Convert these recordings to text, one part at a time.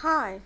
Hi,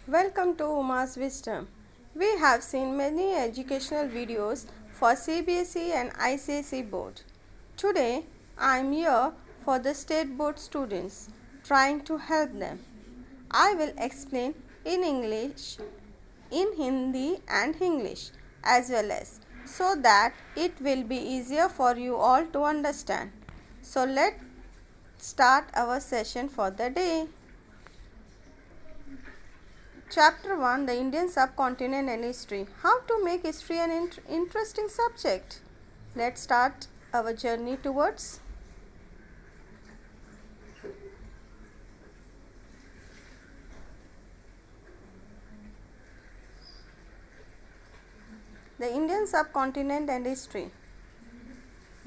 welcome to Uma's Wisdom. We have seen many educational videos for CBSE and ICSE board. Today, I am here for the state board students, trying to help them. I will explain in English, in Hindi and English as well as so that it will be easier for you all to understand. So let's start our session for the day. Chapter 1, the Indian subcontinent and history. How to make history an interesting subject. Let's start our journey towards the Indian subcontinent and history.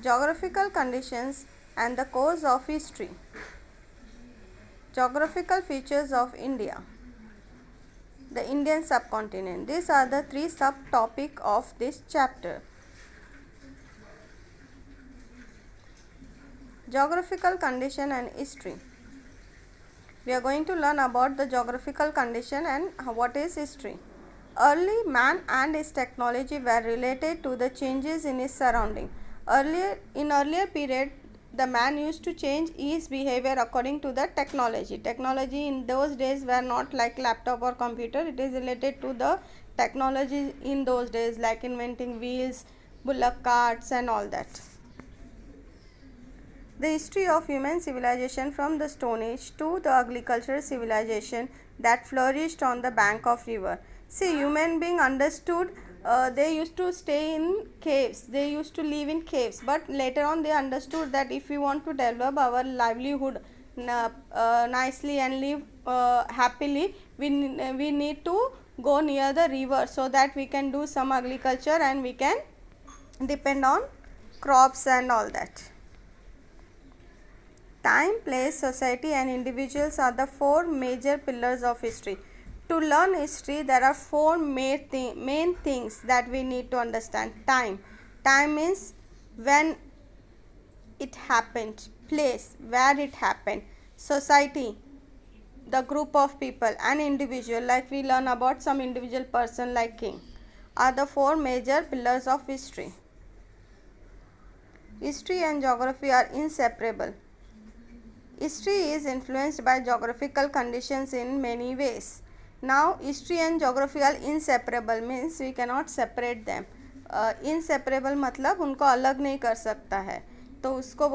Geographical conditions and the course of history. Geographical features of India. The Indian subcontinent. These are the three subtopics of this chapter. Geographical condition and history. We are going to learn about the geographical condition and what is history. Early man and his technology were related to the changes in his surrounding. Earlier period, the man used to change his behavior according to the technology. Technology in those days were not like laptop or computer. It is related to the technology in those days, like inventing wheels, bullock carts and all that. The history of human civilization from the Stone Age to the agricultural civilization that flourished on the bank of river. See, human being understood they used to stay in caves, they used to live in caves, but later on they understood that if we want to develop our livelihood nicely and live happily, we need to go near the river so that we can do some agriculture and we can depend on crops and all that. Time, place, society and individuals are the four major pillars of history. To learn history, there are four main things that we need to understand. Time. Time means when it happened. Place, where it happened. Society, the group of people. And individual, like we learn about some individual person like king, are the four major pillars of history. History and geography are inseparable. History is influenced by geographical conditions in many ways. Now, history and geography are inseparable means we cannot separate them. Inseparable मतलब उनको अलग नहीं कर सकता है, तो उसको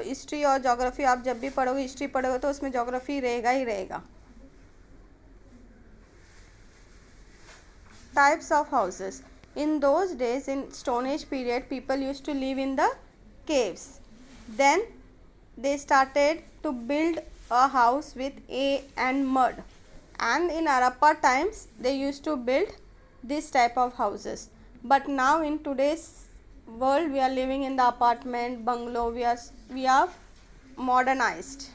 history और जोग्राफी आप जब भी पढ़ोगे, हिस्ट्री पढ़ोगे तो उसमें जोग्राफी रहेगा ही रहेगा. Types of houses. In those days, in Stone Age period, people used to live in the caves. Then they started to build a house with hay and mud, and in Harappa times they used to build this type of houses. But now in today's world we are living in the apartment, bungalow, we are modernized.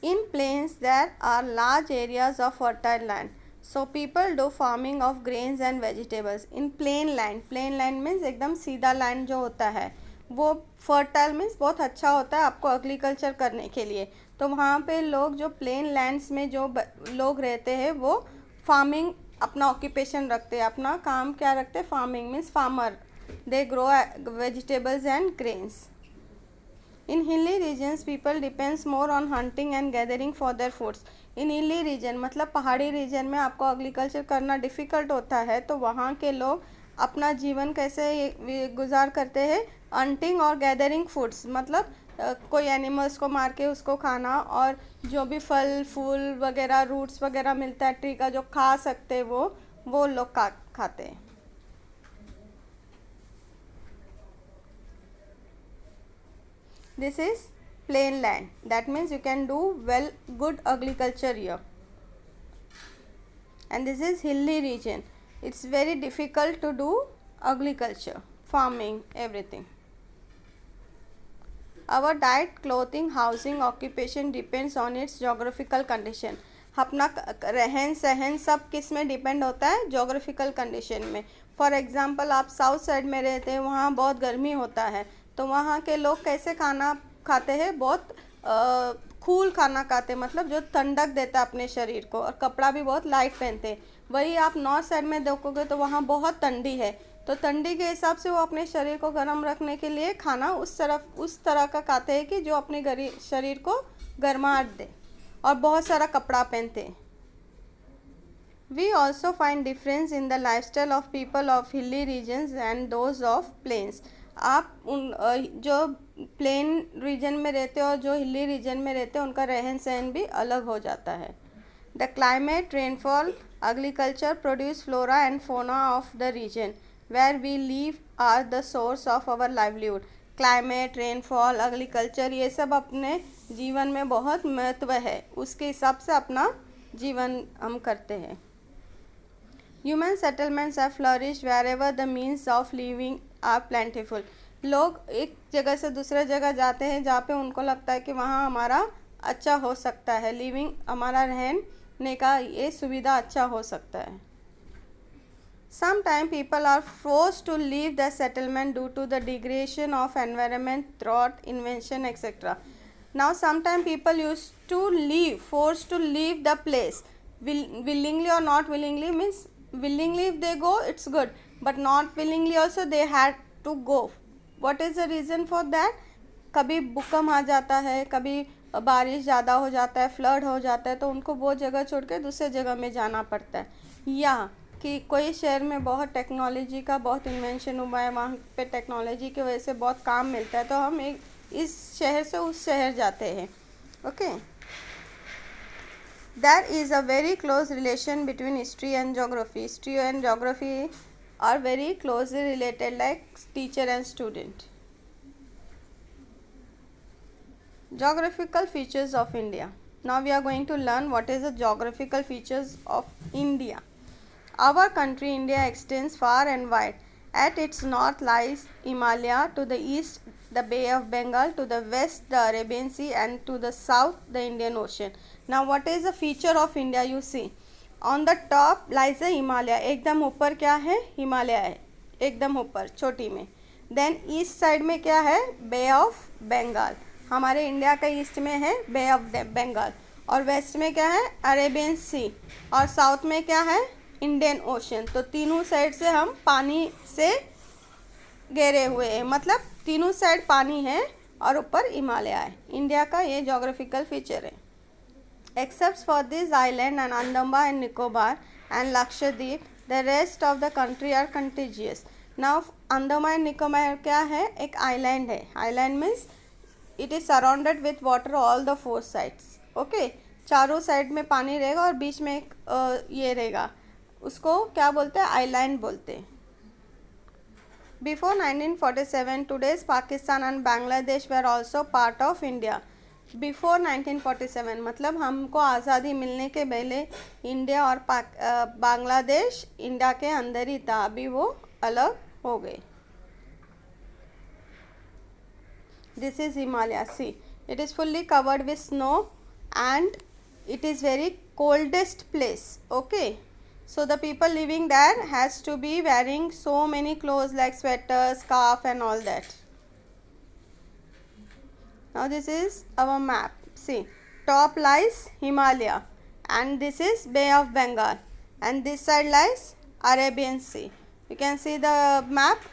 In plains there are large areas of fertile land, so people do farming of grains and vegetables. In plain land means एकदम सीधा land जो होता है वो fertile means बहुत अच्छा होता है आपको agriculture करने के लिए. तो वहाँ पे लोग जो plain lands में जो लोग रहते हैं वो farming अपना occupation रखते हैं. अपना काम क्या रखते हैं? Farming means farmer. They grow vegetables and grains. In hilly regions, people depends more on hunting and gathering for their foods. In hilly region मतलब पहाड़ी रीजन में आपको एग्रीकल्चर करना डिफ़िकल्ट होता है, तो वहाँ के लोग अपना जीवन कैसे गुजार करते हैं? हंटिंग और गैदरिंग फूड्स मतलब कोई एनिमल्स को मार के उसको खाना, और जो भी फल फूल वगैरह रूट्स वगैरह मिलता है ट्री का जो खा सकते हैं वो लोग खाते हैं. This is plain land. That means you can do good agriculture here. And this is hilly region. It's very difficult to do agriculture, farming, everything. Our diet, clothing, housing, occupation depends on its geographical condition. अपना रहन सहन सब किस में depend होता है? Geographical condition में. For example आप साउथ साइड में रहते हैं, वहाँ बहुत गर्मी होता है, तो वहाँ के लोग कैसे खाना खाते हैं, बहुत कूल खाना खाते हैं, मतलब जो ठंडक देता है अपने शरीर को, और कपड़ा भी बहुत लाइट पहनते हैं। वही आप नॉर्थ साइड में देखोगे तो वहाँ बहुत ठंडी है, तो ठंडी के हिसाब से वो अपने शरीर को गर्म रखने के लिए खाना उस तरह का खाते हैं कि जो अपने शरीर को गर्माहट दे, और बहुत सारा कपड़ा पहनते हैं। We also find difference in the lifestyle of people of hilly regions and those of plains. आप जो प्लेन रीजन में रहते हो और जो हिली रीजन में रहते हैं उनका रहन सहन भी अलग हो जाता है। The climate, rainfall, agriculture, produce, flora and fauna of the region where we live are the source of our livelihood. Climate, rainfall, agriculture, ये सब अपने जीवन में बहुत महत्व है, उसके हिसाब से अपना जीवन हम करते हैं। Human settlements have flourished wherever the means of living are plentiful. लोग एक जगह से दूसरे जगह जाते हैं जहाँ पे उनको लगता है कि वहाँ हमारा अच्छा हो सकता है, लिविंग, हमारा रहने का ये सुविधा अच्छा हो सकता है। Sometimes people are forced to leave the settlement due to the degradation of environment, drought, invention, etc. Now sometimes people used to leave, forced to leave the place, willingly or not willingly, means willingly if they go it's good, but not willingly also they had to go. What is the reason for that? कभी भूकंप आ जाता है, कभी बारिश ज़्यादा हो जाता है, फ्लड हो जाता है, तो उनको वो जगह छोड़ के दूसरे जगह में जाना पड़ता है। या कि कोई शहर में बहुत टेक्नोलॉजी का बहुत इन्वेंशन हुआ है, वहाँ पे टेक्नोलॉजी की वजह से बहुत काम मिलता है, तो हम इस शहर से उस शहर जाते हैं। Okay, there is a very close relation between history and geography. History and geography are very closely related, like teacher and student. Geographical features of India. Now we are going to learn what is the geographical features of India. Our country India extends far and wide. At its north lies Himalaya, to the east the Bay of Bengal, to the west the Arabian Sea, and to the south the Indian Ocean. Now what is the feature of India? You see, on the top lies the Himalaya. एकदम ऊपर क्या है? हिमालय है, एकदम ऊपर चोटी में. Then east side में क्या है? बे ऑफ बंगाल. हमारे इंडिया का ईस्ट में है बे ऑफ बंगाल, और वेस्ट में क्या है? अरेबियन सी, और साउथ में क्या है? Indian ocean. तो तीनों साइड से हम पानी से घेरे हुए हैं, मतलब तीनों साइड पानी है और ऊपर हिमालय है. इंडिया का ये जोग्राफिकल फीचर है. Except for this island and Andaman and Nicobar and Lakshadweep, the rest of the country are contiguous. Now Andaman and Nicobar क्या है? एक आइलैंड है. Island means it is surrounded with water all the four sides. Okay, चारों side में पानी रहेगा और बीच में एक ये रहेगा, उसको क्या बोलते हैं? आइलैंड बोलते हैं. Before 1947 today's Pakistan and Bangladesh were also part of India. Before 1947 मतलब हमको आज़ादी मिलने के पहले इंडिया और बांग्लादेश इंडिया के अंदर ही था, अभी वो अलग हो गए. This is Himalaya. See, it is fully covered with snow and it is very coldest place. Okay, so the people living there has to be wearing so many clothes like sweaters, scarf and all that. Now this is our map. See, top lies Himalaya and this is Bay of Bengal and this side lies Arabian Sea. You can see the map.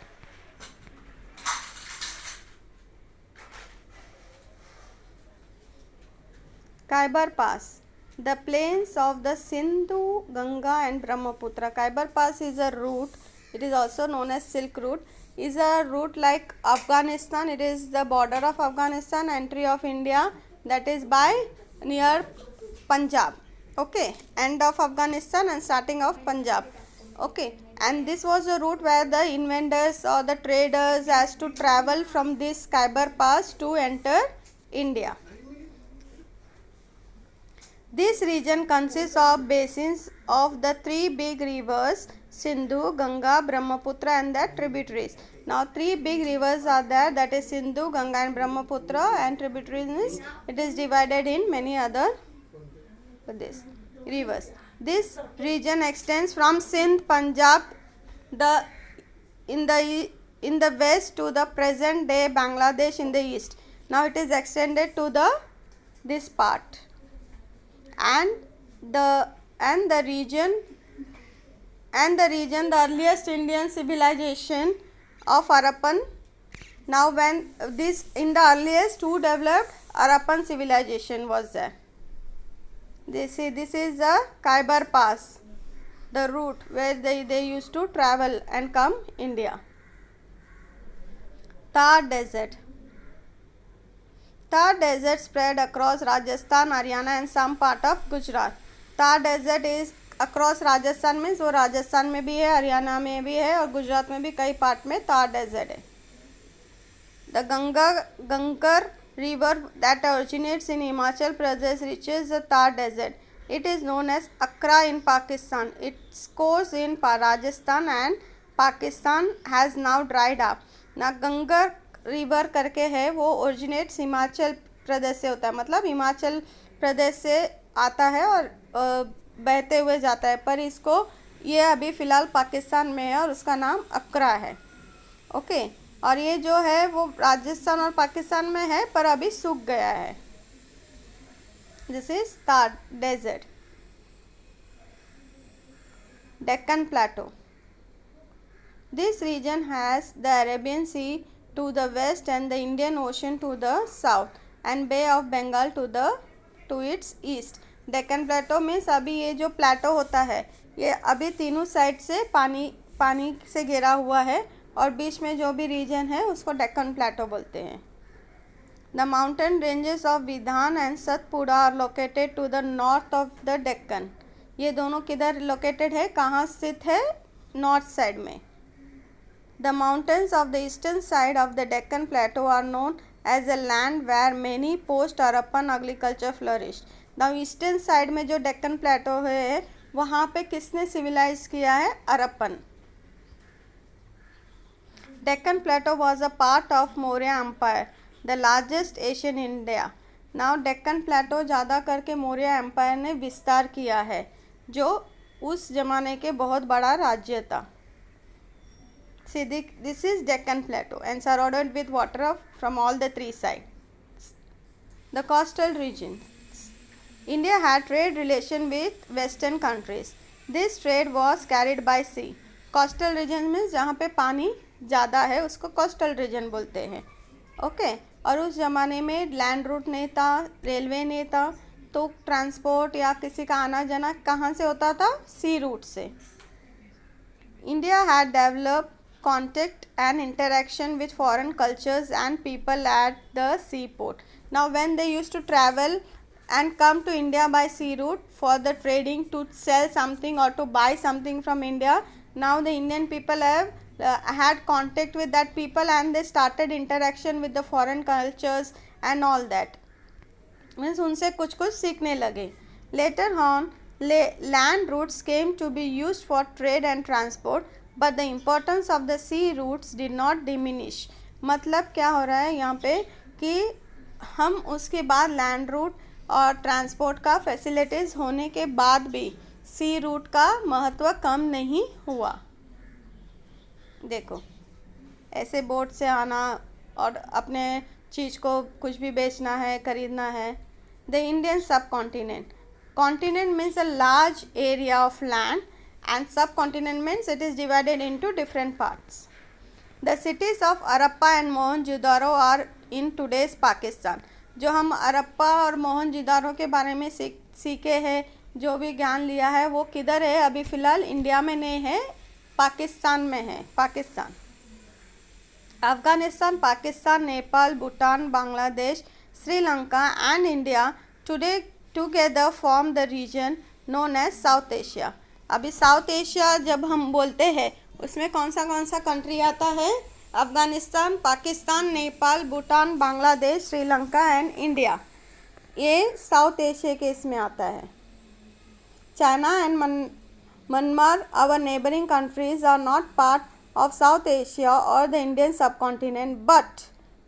Khyber Pass, the plains of the Sindhu, Ganga and Brahmaputra. Khyber Pass is a route, it is also known as Silk Route, is a route like Afghanistan. It is the border of Afghanistan, entry of India, that is by near Punjab. Okay, end of Afghanistan and starting of Punjab. Okay, and this was a route where the inventors or the traders has to travel from this Khyber Pass to enter India. This region consists of basins of the three big rivers Sindhu, Ganga, Brahmaputra and their tributaries. Now three big rivers are there, that is Sindhu, Ganga and Brahmaputra, and tributaries means it is divided in many other rivers. This region extends from Sindh, Punjab, the in the west to the present day Bangladesh in the east. Now it is extended to this part, and the region the earliest Indian civilization of Harappan. Now when this in the earliest who developed Harappan civilization was there. This is the Khyber Pass, the route where they used to travel and come India. Thar Desert. Thar Desert spread across Rajasthan, Haryana and some part of Gujarat. Thar Desert is across Rajasthan, means वो राजस्थान में भी है, हरियाणा में भी है और गुजरात में भी कई पार्ट में थार डेजर्ट है. The Gangar river that originates in Himachal Pradesh reaches the Thar Desert. It is known as Accra in Pakistan. Its course in Rajasthan and Pakistan has now dried up. ना ginger river करके है, वो originates Himachal Pradesh से होता है, मतलब हिमाचल प्रदेश से आता है और बहते हुए जाता है, पर इसको ये अभी फ़िलहाल पाकिस्तान में है और उसका नाम अक्रा है. ओके, और ये जो है वो राजस्थान और पाकिस्तान में है पर अभी सूख गया है. This is Thar desert. Deccan plateau. This region has the Arabian Sea to the west and the Indian Ocean to the south and Bay of Bengal to its east. Deccan plateau means अभी ये जो प्लेटो होता है ये अभी तीनों साइड से पानी से घिरा हुआ है और बीच में जो भी रीजन है उसको डेक्कन प्लेटो बोलते हैं. द माउंटेन रेंजेस ऑफ विधान and Satpura are located to the north of the Deccan. ये दोनों किधर लोकेटेड है, कहाँ स्थित है, नॉर्थ साइड में. The mountains of the eastern side of the Deccan Plateau are known as a land where many post-Harappan agriculture flourished. Now eastern side में जो डेक्कन प्लेटो है वहाँ पे किसने सिविलाइज किया है, Harappan. Deccan plateau was a part of Maurya empire, the largest Asian India. Now Deccan plateau ज़्यादा करके मौर्य एम्पायर ने विस्तार किया है जो उस जमाने के बहुत बड़ा राज्य था. See, this is Deccan Plateau and surrounded with water from all the three sides. The coastal regions. India had trade relation with western countries. This trade was carried by sea. Coastal region means जहाँ पे पानी ज़्यादा है उसको coastal region बोलते हैं. Okay, और उस ज़माने में लैंड रूट नहीं था, रेलवे नहीं था, तो ट्रांसपोर्ट या किसी का आना जाना कहाँ से होता था, सी रूट से. India had developed contact and interaction with foreign cultures and people at the seaport. Now when they used to travel and come to India by sea route for the trading to sell something or to buy something from India, now the Indian people have had contact with that people and they started interaction with the foreign cultures and all that. Means उनसे कुछ सीखने लगे. Later on land routes came to be used for trade and transport, but the importance of the sea routes did not diminish. मतलब क्या हो रहा है यहाँ पे कि हम उसके बाद लैंड रूट और ट्रांसपोर्ट का फैसिलिटीज़ होने के बाद भी सी रूट का महत्व कम नहीं हुआ. देखो ऐसे बोट से आना और अपने चीज़ को कुछ भी बेचना है, खरीदना है. द इंडियन सब continent. Continent means a large area of land and subcontinent means it is divided into different parts. The cities of Harappa and Mohenjo-daro are in today's Pakistan. जो हम हरप्पा और मोहनजोदारो के बारे में सीखे हैं, जो भी ज्ञान लिया है वो किधर है, अभी फ़िलहाल इंडिया में नहीं है, पाकिस्तान में है. Pakistan, Afghanistan, Pakistan, Nepal, Bhutan, Bangladesh, Sri Lanka and India together form the region known as South Asia. अभी साउथ एशिया जब हम बोलते हैं उसमें कौन सा कंट्री आता है, अफ़गानिस्तान, पाकिस्तान, नेपाल, भूटान, बांग्लादेश, श्रीलंका एंड इंडिया. ये साउथ एशिया के इसमें आता है. China and Myanmar, our neighbouring countries, are not part of South Asia और the Indian subcontinent, but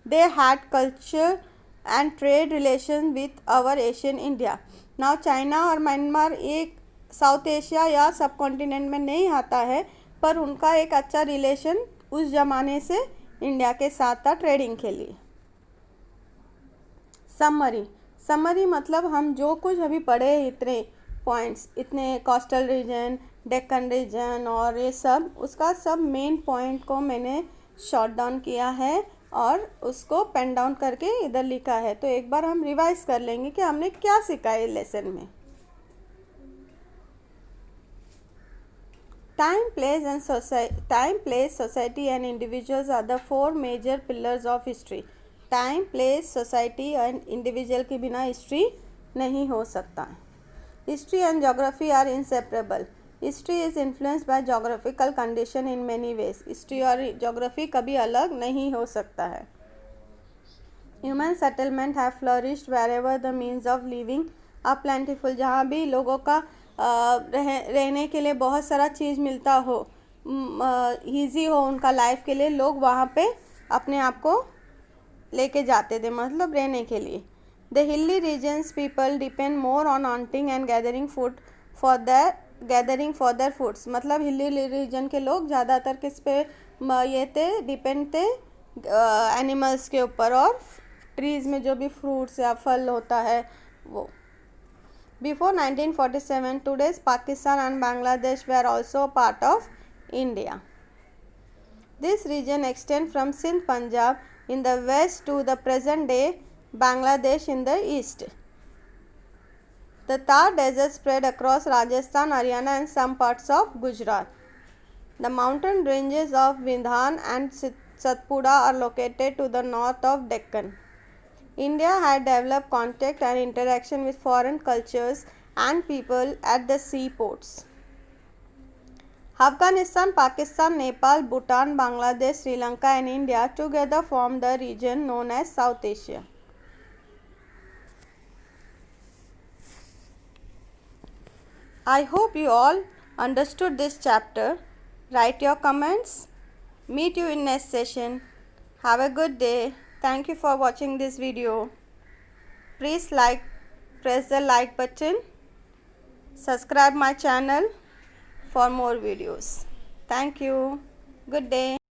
they had culture and trade relation with our Asian India. Now China और Myanmar एक South Asia या सब continent में नहीं आता है पर उनका एक अच्छा रिलेशन उस ज़माने से इंडिया के साथ था ट्रेडिंग के लिए। समरी मतलब हम जो कुछ अभी पढ़े इतने पॉइंट्स, इतने कोस्टल रीजन, डेक्कन रीजन और ये सब, उसका सब मेन पॉइंट को मैंने शॉर्ट डाउन किया है और उसको पेन डाउन करके इधर लिखा है। तो एक बार हम रिवाइज कर लेंगे कि हमने क्या सीखा है लेसन में। Time, place, society and individuals are the four major pillars of history. Time, place, society and individual के बिना history नहीं हो सकता। History and geography are inseparable. History is influenced by geographical condition in many ways. History और geography कभी अलग नहीं हो सकता है। Human settlement have flourished wherever the means of living are plentiful. जहाँ भी लोगों का रहने के लिए बहुत सारा चीज़ मिलता हो, ईजी हो उनका लाइफ के लिए, लोग वहाँ पे अपने आप को लेके जाते थे, मतलब रहने के लिए। The hilly regions people depend more on hunting and gathering for their foods. मतलब हिली रीजन के लोग ज़्यादातर किस पे ये थे, डिपेंड थे एनिमल्स के ऊपर और ट्रीज़ में जो भी फ्रूट्स या फल होता है वो। Before 1947, today's Pakistan and Bangladesh were also part of India. This region extends from Sindh, Punjab in the west to the present day Bangladesh in the east. The Thar Desert spread across Rajasthan, Haryana and some parts of Gujarat. The mountain ranges of Vindhan and Satpura are located to the north of Deccan. India had developed contact and interaction with foreign cultures and people at the seaports. Afghanistan, Pakistan, Nepal, Bhutan, Bangladesh, Sri Lanka and India together form the region known as South Asia. I hope you all understood this chapter. Write your comments. Meet you in next session. Have a good day. Thank you for watching this video. Please press the like button. Subscribe my channel for more videos. Thank you. Good day.